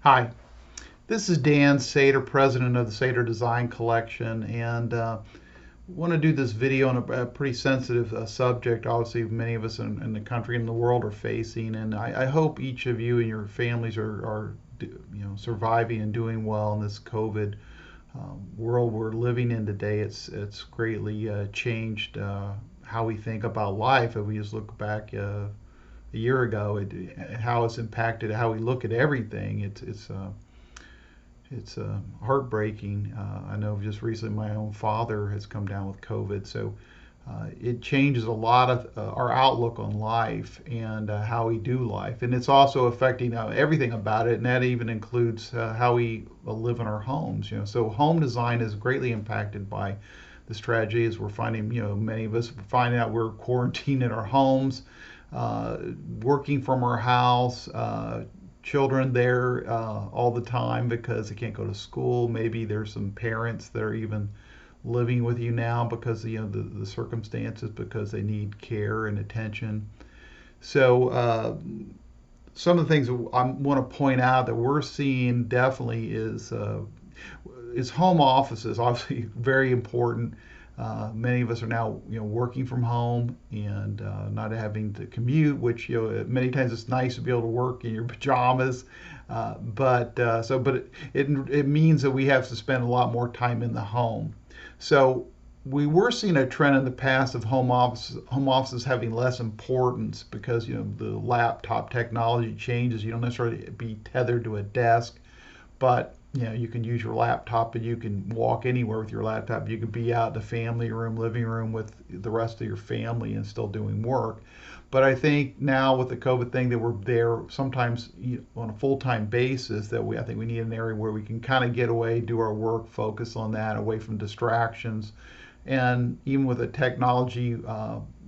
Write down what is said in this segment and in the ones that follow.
Hi, this is Dan Sater, president of the Sater Design Collection, and want to do this video on a pretty sensitive subject. Obviously, many of us in the country and the world are facing, and I hope each of you and your families are surviving and doing well in this COVID world we're living in today. It's greatly changed how we think about life. If we just look back a year ago, how it's impacted how we look at everything. It's heartbreaking. I know just recently my own father has come down with COVID, so it changes a lot of our outlook on life and how we do life, and it's also affecting everything about it, and that even includes how we live in our homes. So home design is greatly impacted by this tragedy, as we're finding. Many of us are finding out we're quarantined in our homes, working from our house. Children there all the time because they can't go to school. Maybe there's some parents that are even living with you now because the circumstances, because they need care and attention. So some of the things I want to point out that we're seeing definitely is home offices. Obviously, very important. Many of us are now, working from home and not having to commute, which many times it's nice to be able to work in your pajamas. But it means that we have to spend a lot more time in the home. So we were seeing a trend in the past of home offices having less importance because the laptop technology changes. You don't necessarily be tethered to a desk, but you can use your laptop and you can walk anywhere with your laptop. You can be out in the family room, living room with the rest of your family and still doing work. But I think now with the COVID thing that we're there sometimes on a full-time basis, I think we need an area where we can kind of get away, do our work, focus on that, away from distractions. And even with the technology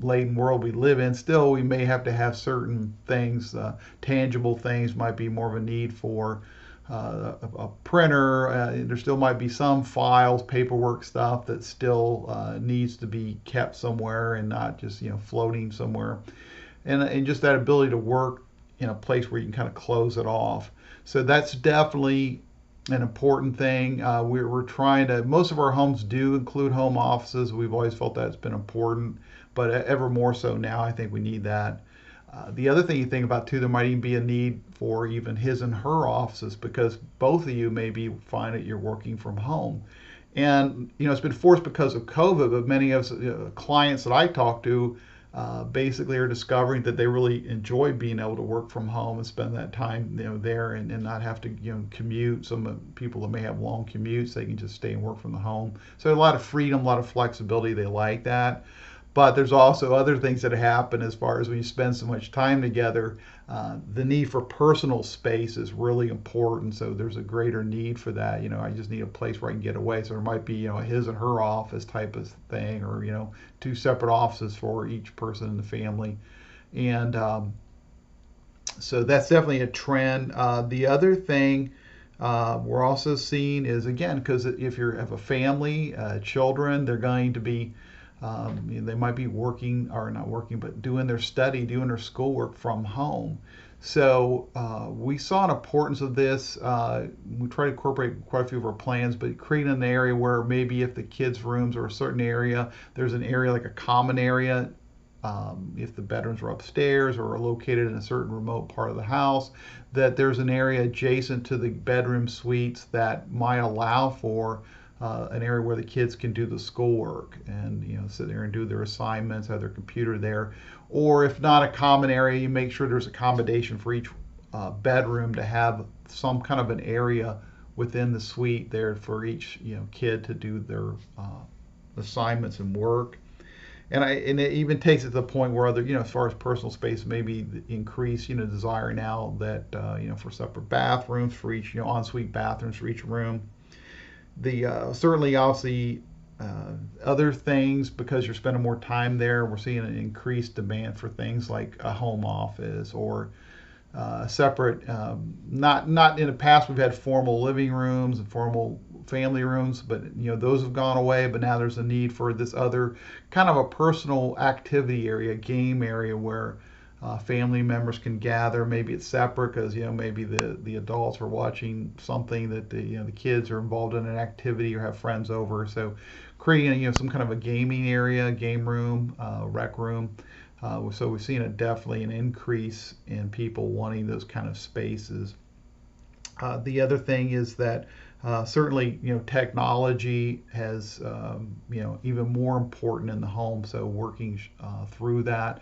laden world we live in, still we may have to have certain things, tangible things might be more of a need for a printer. There still might be some files, paperwork stuff that still needs to be kept somewhere and not just floating somewhere. And just that ability to work in a place where you can kind of close it off. So that's definitely an important thing. We're trying to. Most of our homes do include home offices. We've always felt that's been important, but ever more so now. I think we need that. The other thing you think about too, there might even be a need for even his and her offices because both of you maybe find that you're working from home. And it's been forced because of COVID, but many of us, clients that I talk to basically are discovering that they really enjoy being able to work from home and spend that time there and not have to commute. Some people that may have long commutes, they can just stay and work from the home. So a lot of freedom, a lot of flexibility. They like that. But there's also other things that happen as far as when you spend so much time together. The need for personal space is really important. So there's a greater need for that. I just need a place where I can get away. So there might be, a his and her office type of thing, or, two separate offices for each person in the family. And so that's definitely a trend. The other thing we're also seeing is, again, because if you have a family, children, they're going to be they might be working or not working, but doing their study, doing their schoolwork from home. So we saw an importance of this. We try to incorporate quite a few of our plans, but creating an area where maybe if the kids' rooms are a certain area, there's an area like a common area. If the bedrooms are upstairs or are located in a certain remote part of the house, that there's an area adjacent to the bedroom suites that might allow for an area where the kids can do the schoolwork and sit there and do their assignments, have their computer there. Or if not a common area, you make sure there's accommodation for each bedroom to have some kind of an area within the suite there for each kid to do their assignments and work. And it even takes it to the point where other as far as personal space, maybe increase desire now that for separate bathrooms for each ensuite bathrooms for each room. The certainly obviously other things, because you're spending more time there, we're seeing an increased demand for things like a home office or separate. Not in the past we've had formal living rooms and formal family rooms, but those have gone away. But now there's a need for this other kind of a personal activity area, game area where Family members can gather. Maybe it's separate because maybe the adults are watching something that the kids are involved in an activity or have friends over. So creating some kind of a gaming area, game room, rec room. So we've seen definitely an increase in people wanting those kind of spaces. The other thing is that certainly technology has even more important in the home. So working through that,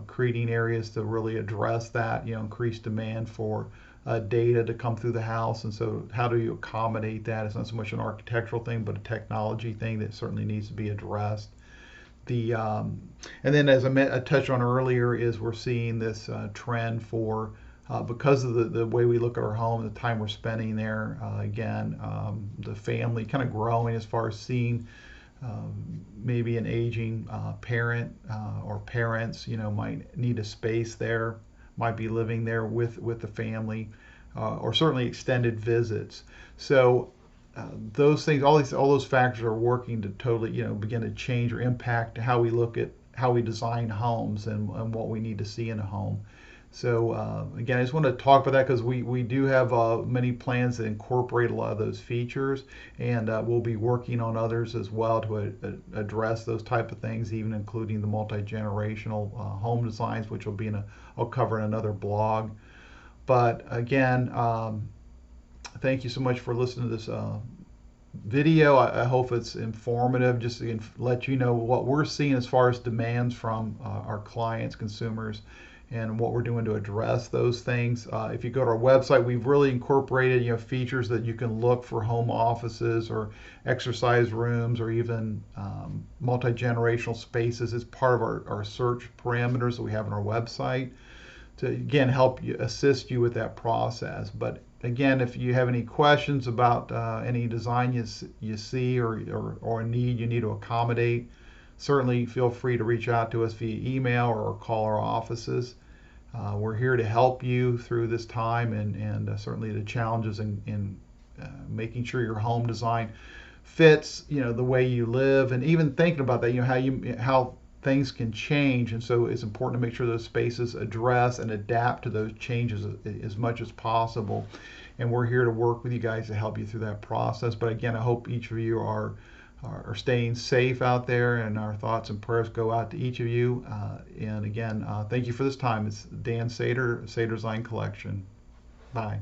creating areas to really address that, increased demand for data to come through the house. And so how do you accommodate that? It's not so much an architectural thing, but a technology thing that certainly needs to be addressed. The and then as I touched on earlier, is we're seeing this trend for because of the way we look at our home, the time we're spending there. Again, the family kind of growing as far as seeing maybe an aging parent or parents, might need a space there, might be living there with the family, or certainly extended visits. So those things, all those factors are working to totally, begin to change or impact how we look at how we design homes and what we need to see in a home. So again, I just want to talk about that because we do have many plans that incorporate a lot of those features, and we'll be working on others as well to address those type of things, even including the multi-generational home designs, which will be I'll cover in another blog. But again, thank you so much for listening to this video. I hope it's informative, just to let you know what we're seeing as far as demands from our clients, consumers, and what we're doing to address those things. If you go to our website, we've really incorporated features that you can look for home offices or exercise rooms or even multi-generational spaces as part of our search parameters that we have on our website to again help you, assist you with that process. But again, if you have any questions about any design you see or a need you need to accommodate, certainly feel free to reach out to us via email or call our offices. We're here to help you through this time and certainly the challenges in making sure your home design fits the way you live, and even thinking about that, how things can change, and so it's important to make sure those spaces address and adapt to those changes as much as possible. And we're here to work with you guys to help you through that process. But again, I hope each of you are staying safe out there, and our thoughts and prayers go out to each of you. And again, thank you for this time. It's Dan Sater, Sater Design Collection. Bye.